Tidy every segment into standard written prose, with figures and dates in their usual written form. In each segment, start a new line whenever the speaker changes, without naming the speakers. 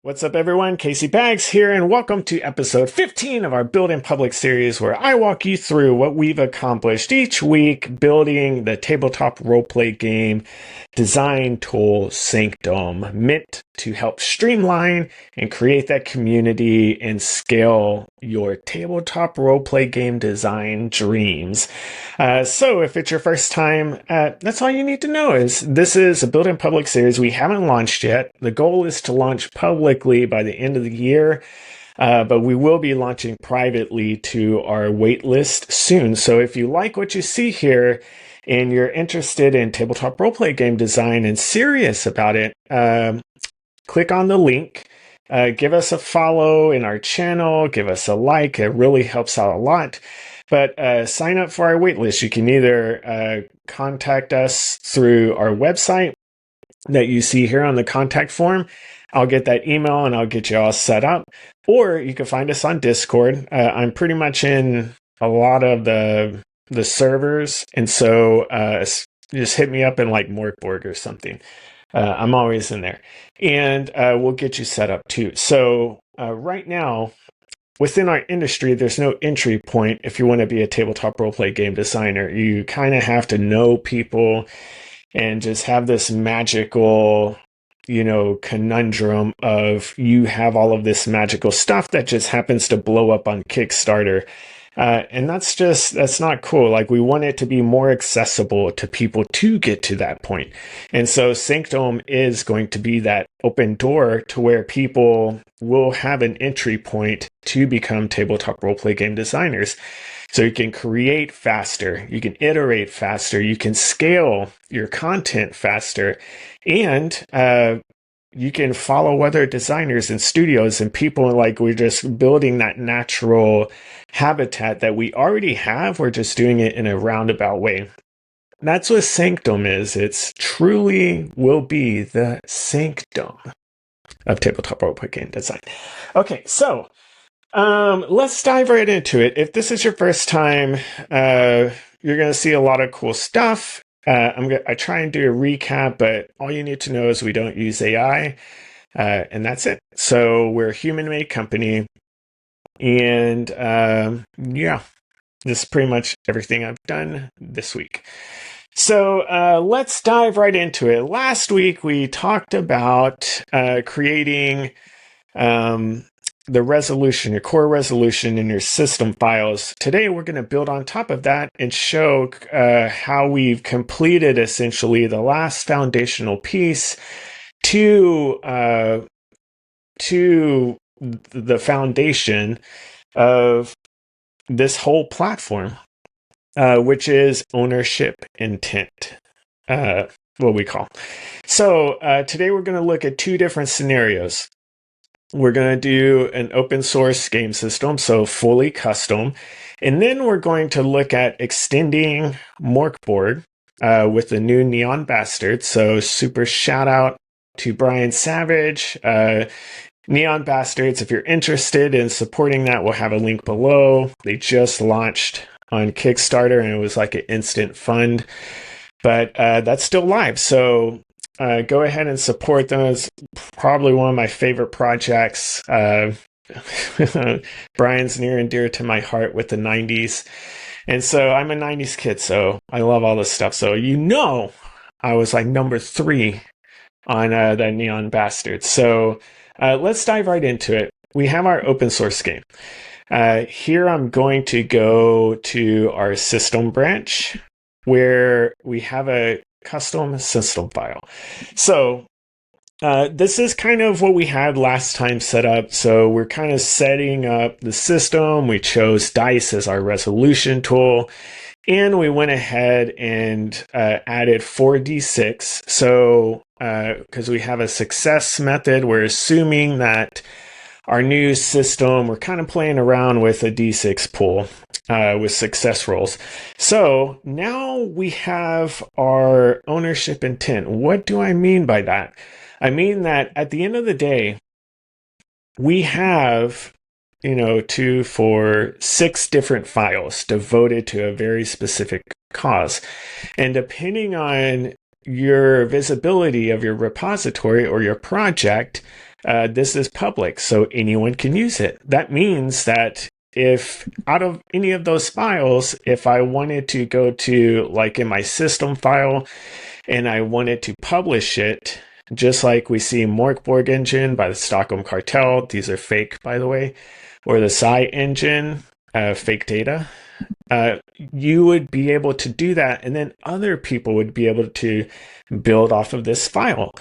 What's up, everyone? Casey Baggs here, and welcome to episode 15 of our Build in Public series, where I walk you through what we've accomplished each week building the tabletop roleplay game design tool Sanctum, meant to help streamline and create that community and scale your tabletop roleplay game design dreams. So if it's your first time, that's all you need to know is this is a Build in Public series. We haven't launched yet. The goal is to launch publicly by the end of the year. But we will be launching privately to our waitlist soon. So if you like what you see here and you're interested in tabletop roleplay game design and serious about it, click on the link, give us a follow in our channel, give us a like. It really helps out a lot. But sign up for our waitlist. You can either contact us through our website that you see here on the contact form. I'll get that email and I'll get you all set up. Or you can find us on Discord. I'm pretty much in a lot of the servers. And so just hit me up in like Mörk Borg or something. I'm always in there. And we'll get you set up too. So right now, within our industry, there's no entry point if you want to be a tabletop roleplay game designer. You kind of have to know people and just have this magical, conundrum of you have all of this magical stuff that just happens to blow up on Kickstarter. And that's not cool. Like, we want it to be more accessible to people to get to that point. And so Sanctum is going to be that open door to where people will have an entry point to become tabletop roleplay game designers. So you can create faster, you can iterate faster, you can scale your content faster, and you can follow other designers and studios and people. Like, we're just building that natural habitat that we already have. We're just doing it in a roundabout way. That's what Sanctum is. It's truly will be the Sanctum of tabletop roleplay game design. Okay, so let's dive right into it. If this is your first time, you're going to see a lot of cool stuff. I try and do a recap, but all you need to know is we don't use AI, and that's it. So we're a human-made company, and this is pretty much everything I've done this week. So let's dive right into it. Last week we talked about creating the resolution, your core resolution in your system files. Today, we're going to build on top of that and show how we've completed essentially the last foundational piece to the foundation of this whole platform, which is ownership intent, what we call. So today, we're going to look at two different scenarios. We're going to do an open source game system, so fully custom. And then we're going to look at extending Mörk Borg with the new Neon Bastardz. So super shout out to Brian Savage. Neon Bastardz, if you're interested in supporting that, we'll have a link below. They just launched on Kickstarter and it was like an instant fund. But that's still live. So go ahead and support those. Probably one of my favorite projects. Brian's near and dear to my heart with the 90s. And so I'm a 90s kid, so I love all this stuff. So I was like number 3 on the Neon Bastardz. So let's dive right into it. We have our open source game. Here I'm going to go to our system branch where we have a custom system file. So this is kind of what we had last time set up. So we're kind of setting up the system. We chose dice as our resolution tool, and we went ahead and added 4d6. So because we have a success method, we're assuming that our new system, we're kind of playing around with a d6 pool with success rolls. So now we have our ownership intent. What do I mean by that? I mean that at the end of the day, we have, 2, 4, 6 different files devoted to a very specific cause. And depending on your visibility of your repository or your project, this is public, so anyone can use it. That means that if out of any of those files, if I wanted to go to, like in my system file, and I wanted to publish it, just like we see Mörk Borg engine by the Stockholm Cartel, these are fake, by the way, or the Psy engine, fake data, you would be able to do that, and then other people would be able to build off of this file.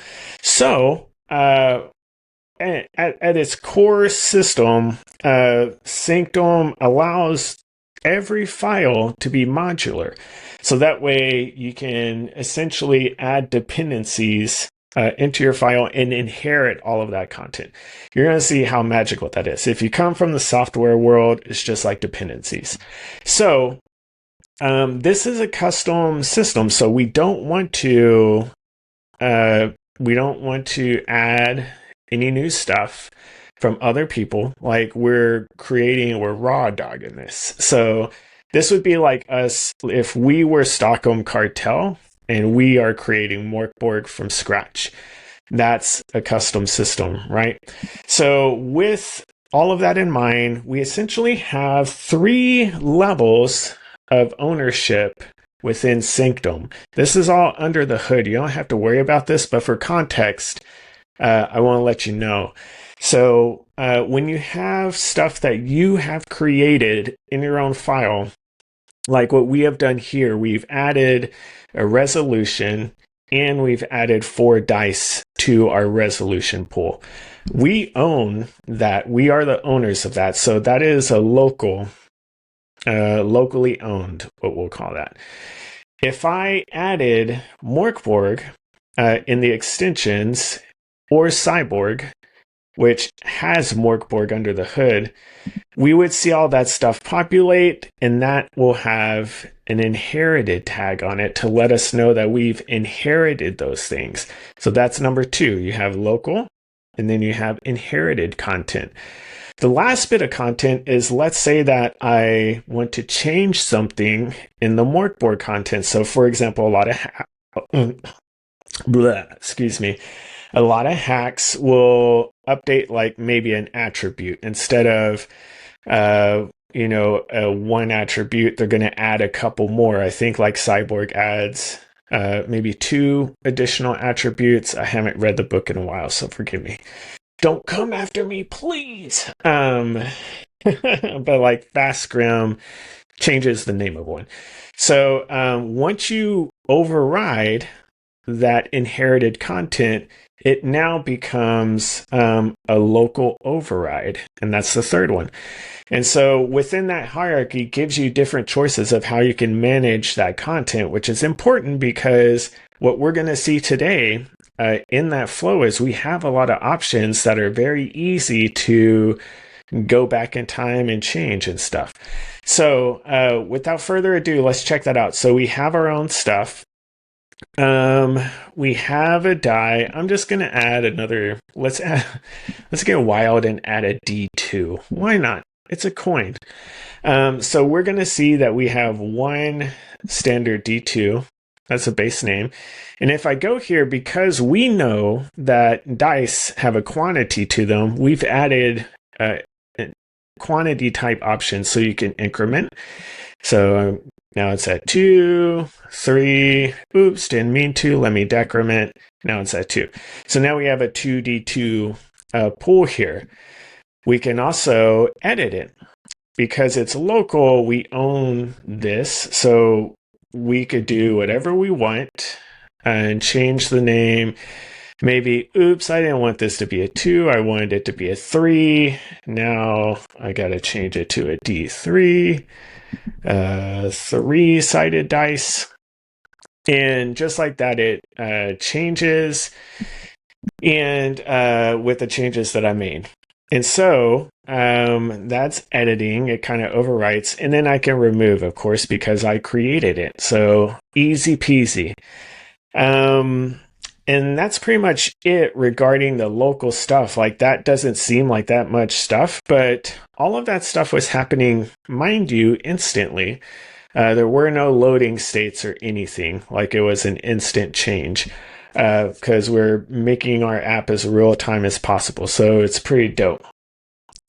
So, at its core system, Sanctum allows every file to be modular. So that way you can essentially add dependencies into your file and inherit all of that content. You're going to see how magical that is. If you come from the software world, it's just like dependencies. So this is a custom system, so we don't want to add any new stuff from other people. Like we're raw dogging this. So this would be like us if we were Stockholm Cartel and we are creating Mörk Borg from scratch. That's a custom system, right? So with all of that in mind, we essentially have 3 levels of ownership within Sanctum. This is all under the hood. You don't have to worry about this, but for context, I want to let you know. So when you have stuff that you have created in your own file, like what we have done here, we've added a resolution and we've added 4 dice to our resolution pool. We own that. We are the owners of that. So that is a locally owned, what we'll call that. If I added Mörk Borg in the extensions or Cyborg, which has Mörk Borg under the hood, we would see all that stuff populate, and that will have an inherited tag on it to let us know that we've inherited those things. So that's number 2. You have local, and then you have inherited content. The last bit of content is, let's say that I want to change something in the Mörk Borg content. So for example, a lot of hacks will update like maybe an attribute. Instead of one attribute, they're going to add a couple more. I think like Cyborg adds maybe 2 additional attributes. I haven't read the book in a while, so forgive me. Don't come after me, please. But like Fast Scrim changes the name of one. So once you override that inherited content, it now becomes a local override, and that's the 3rd one. And so within that hierarchy gives you different choices of how you can manage that content, which is important because what we're going to see today in that flow is we have a lot of options that are very easy to go back in time and change and stuff. So without further ado, let's check that out. So we have our own stuff. We have a die. I'm just going to add another. Let's get wild and add a D2. Why not? It's a coin. So we're going to see that we have one standard D2. That's a base name. And if I go here, because we know that dice have a quantity to them, we've added quantity type options so you can increment. So now it's at 2, 3. Oops, didn't mean to. Let me decrement. Now it's at 2. So now we have a 2d2 pool here. We can also edit it. Because it's local, we own this. So we could do whatever we want and change the name. Maybe, oops, I didn't want this to be a 2. I wanted it to be a 3. Now I got to change it to a D3. 3-sided dice. And just like that, it changes. And with the changes that I made. And so that's editing. It kind of overwrites. And then I can remove, of course, because I created it. So easy peasy. And that's pretty much it regarding the local stuff. Like that doesn't seem like that much stuff, but all of that stuff was happening, mind you, instantly. There were no loading states or anything. Like it was an instant change. because we're making our app as real time as possible. So it's pretty dope.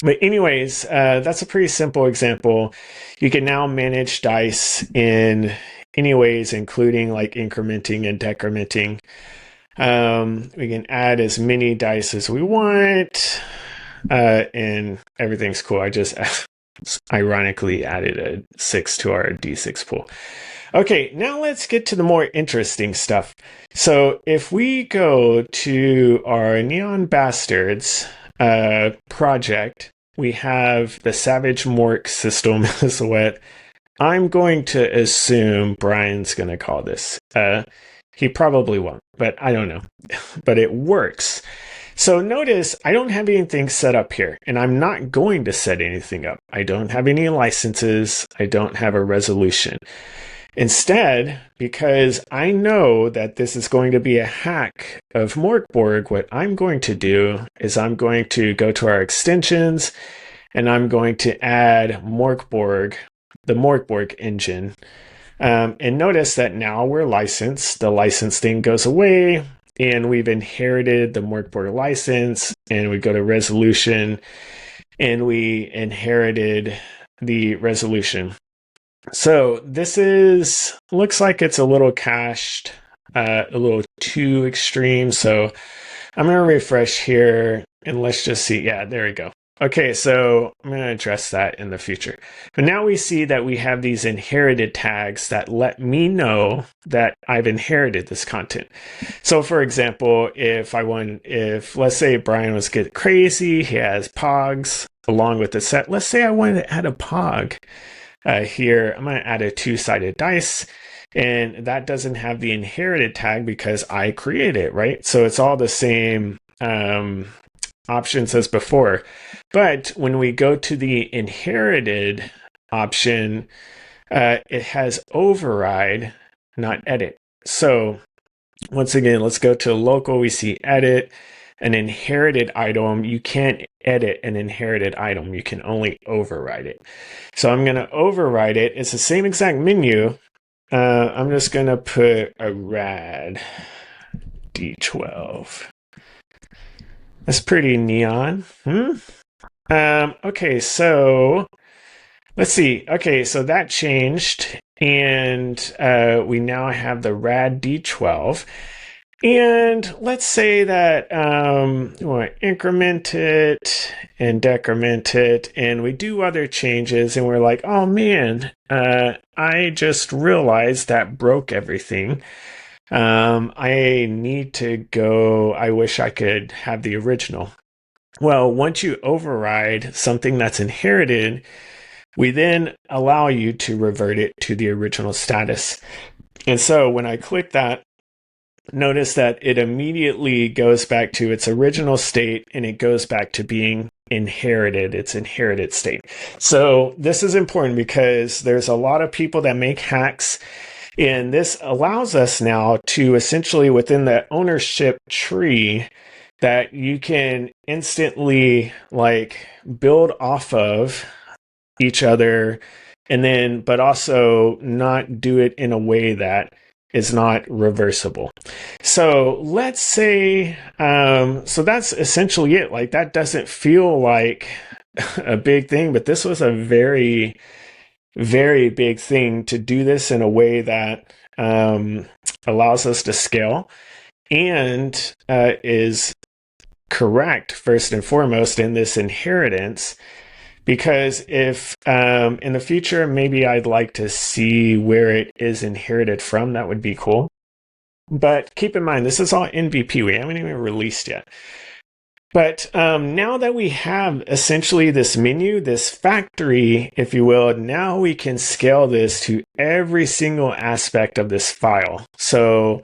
But anyways, that's a pretty simple example. You can now manage dice in any ways, including like incrementing and decrementing. We can add as many dice as we want, and everything's cool. I just ironically added a 6 to our D6 pool. Okay, now let's get to the more interesting stuff. So if we go to our Neon Bastardz project, we have the Savage Mork system silhouette. I'm going to assume Brian's going to call this. He probably won't, but I don't know. But it works. So notice I don't have anything set up here, and I'm not going to set anything up. I don't have any licenses. I don't have a resolution. Instead, because I know that this is going to be a hack of Mörk Borg, what I'm going to do is I'm going to go to our extensions, and I'm going to add Mörk Borg, the Mörk Borg engine. And notice that now we're licensed. The license thing goes away, and we've inherited the Mörk Borg license, and we go to resolution, and we inherited the resolution. So this looks like it's a little cached, a little too extreme. So I'm going to refresh here, and let's just see. Yeah, there we go. Okay, so I'm going to address that in the future. But now we see that we have these inherited tags that let me know that I've inherited this content. So for example, if let's say Brian was getting crazy, he has pogs along with the set. Let's say I wanted to add a pog. Here, I'm going to add a 2-sided dice, and that doesn't have the inherited tag because I created it, right? So it's all the same options as before. But when we go to the inherited option, it has override, not edit. So once again, let's go to local. We see edit. An inherited item, you can't edit an inherited item. You can only override it. So I'm going to override it. It's the same exact menu. I'm just going to put a rad D12. That's pretty neon. Okay, so let's see. Okay, so that changed. And we now have the rad D12. And let's say that we want to increment it and decrement it, and we do other changes, and we're like, oh man, I just realized that broke everything. I need to go, I wish I could have the original. Well, once you override something that's inherited, we then allow you to revert it to the original status. And so when I click that, notice that it immediately goes back to its original state, and it goes back to being inherited, its inherited state. So this is important because there's a lot of people that make hacks, and this allows us now to essentially, within the ownership tree, that you can instantly like build off of each other, and then but also not do it in a way that is not reversible. So let's say, so that's essentially it. Like that doesn't feel like a big thing, but this was a very, very big thing to do this in a way that allows us to scale and is correct first and foremost in this inheritance. Because if in the future, maybe I'd like to see where it is inherited from, that would be cool. But keep in mind, this is all MVP. We haven't even released yet. But now that we have essentially this menu, this factory, if you will, now we can scale this to every single aspect of this file. So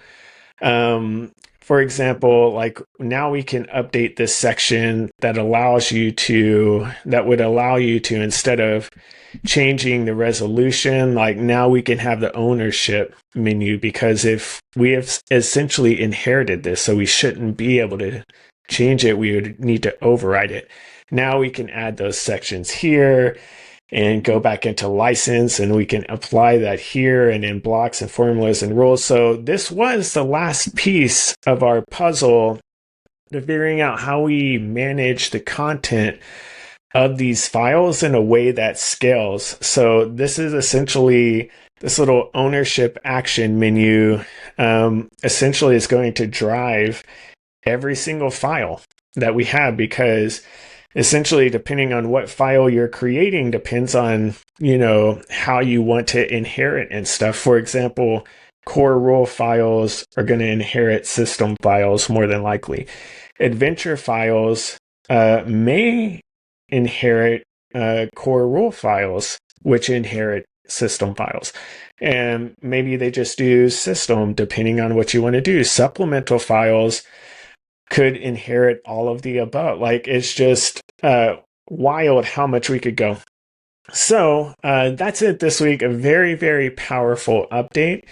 for example, like now we can update this section that would allow you to, instead of changing the resolution, like now we can have the ownership menu, because if we have essentially inherited this, so we shouldn't be able to change it, we would need to override it. Now we can add those sections here. and go back into license, and we can apply that here and in blocks and formulas and rules. So this was the last piece of our puzzle to figuring out how we manage the content of these files in a way that scales. So this is essentially this little ownership action menu essentially is going to drive every single file that we have, because essentially depending on what file you're creating depends on, how you want to inherit and stuff. For example, core rule files are going to inherit system files more than likely. Adventure files may inherit core rule files, which inherit system files. And maybe they just do system depending on what you want to do. Supplemental files could inherit all of the above. Like, it's just wild how much we could go. So that's it this week. A very, very powerful update,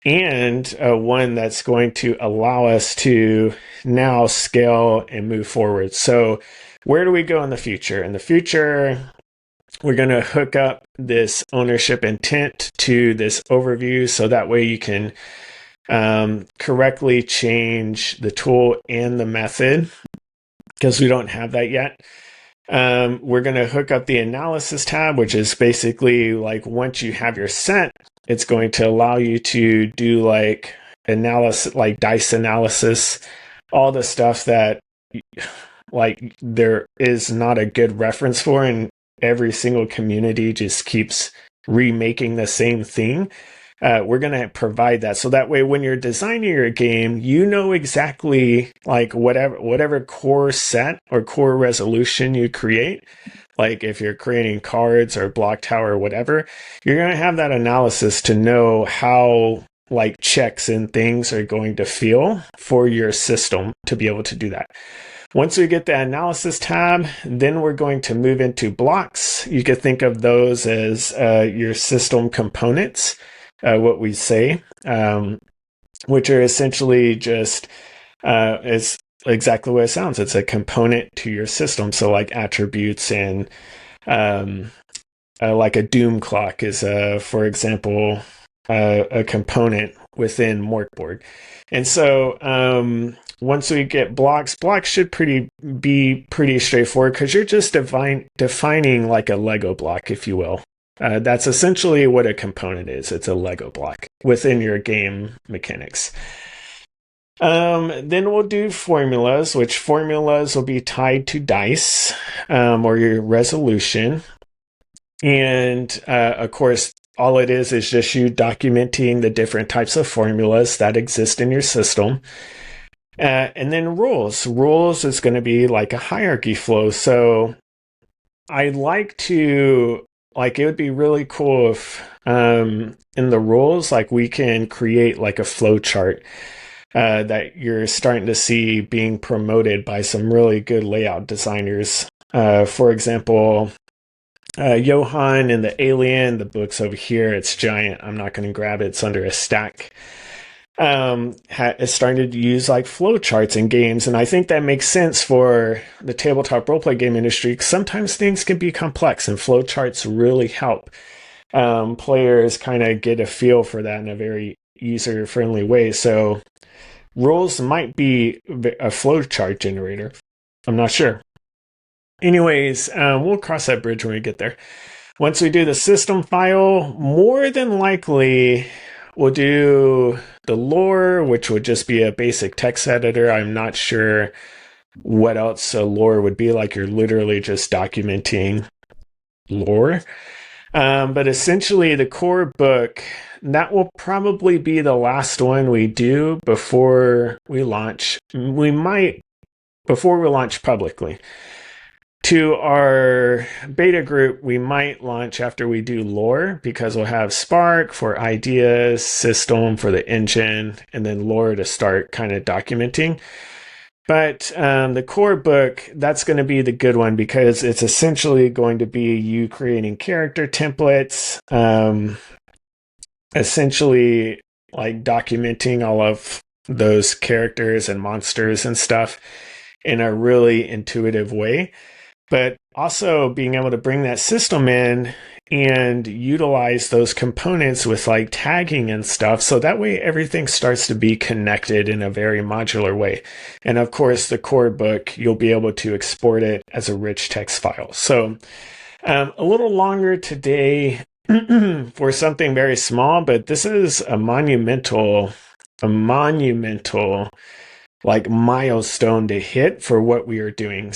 and one that's going to allow us to now scale and move forward. So where do we go in the future? In the future, we're going to hook up this ownership intent to this overview, so that way you can correctly change the tool and the method, because we don't have that yet. We're going to hook up the analysis tab, which is basically like once you have your set, it's going to allow you to do like analysis, like dice analysis, all the stuff that like there is not a good reference for, and every single community just keeps remaking the same thing. We're going to provide that, so that way when you're designing your game, you know exactly like whatever core set or core resolution you create. Like if you're creating cards or block tower or whatever, you're going to have that analysis to know how like checks and things are going to feel for your system to be able to do that. Once we get the analysis tab, then we're going to move into blocks. You could think of those as your system components, what we say, which are essentially just, it's exactly what it sounds. It's a component to your system. So like attributes and like a doom clock is, for example, a component within Mörk Borg. And so once we get blocks should be pretty straightforward, because you're just defining like a Lego block, if you will. That's essentially what a component is. It's a Lego block within your game mechanics. Then we'll do formulas, which formulas will be tied to dice or your resolution. And of course, all it is just you documenting the different types of formulas that exist in your system. And then rules. Rules is going to be like a hierarchy flow. So I'd like to, like, it would be really cool if in the rules, like we can create like a flow chart that you're starting to see being promoted by some really good layout designers. For example, Johan in the Alien, the book's over here. It's giant. I'm not going to grab it. It's under a stack. Is starting to use like flow charts in games, and I think that makes sense for the tabletop roleplay game industry, because sometimes things can be complex, and flow charts really help players kind of get a feel for that in a very user-friendly way. So rules might be a flow chart generator. I'm not sure. Anyways, we'll cross that bridge when we get there. Once we do the system file, more than likely we'll do the lore, which would just be a basic text editor. I'm not sure what else a lore would be like. You're literally just documenting lore. But essentially the core book, that will probably be the last one we do before we launch. Before we launch publicly. To our beta group, we might launch after we do lore, because we'll have Spark for ideas, system for the engine, and then lore to start kind of documenting. But the core book, that's going to be the good one, because it's essentially going to be you creating character templates, essentially like documenting all of those characters and monsters and stuff in a really intuitive way. But Also, being able to bring that system in and utilize those components with like tagging and stuff. So that way everything starts to be connected in a very modular way. And of course, the core book, you'll be able to export it as a rich text file. So a little longer today for something very small, but this is a monumental like milestone to hit for what we are doing.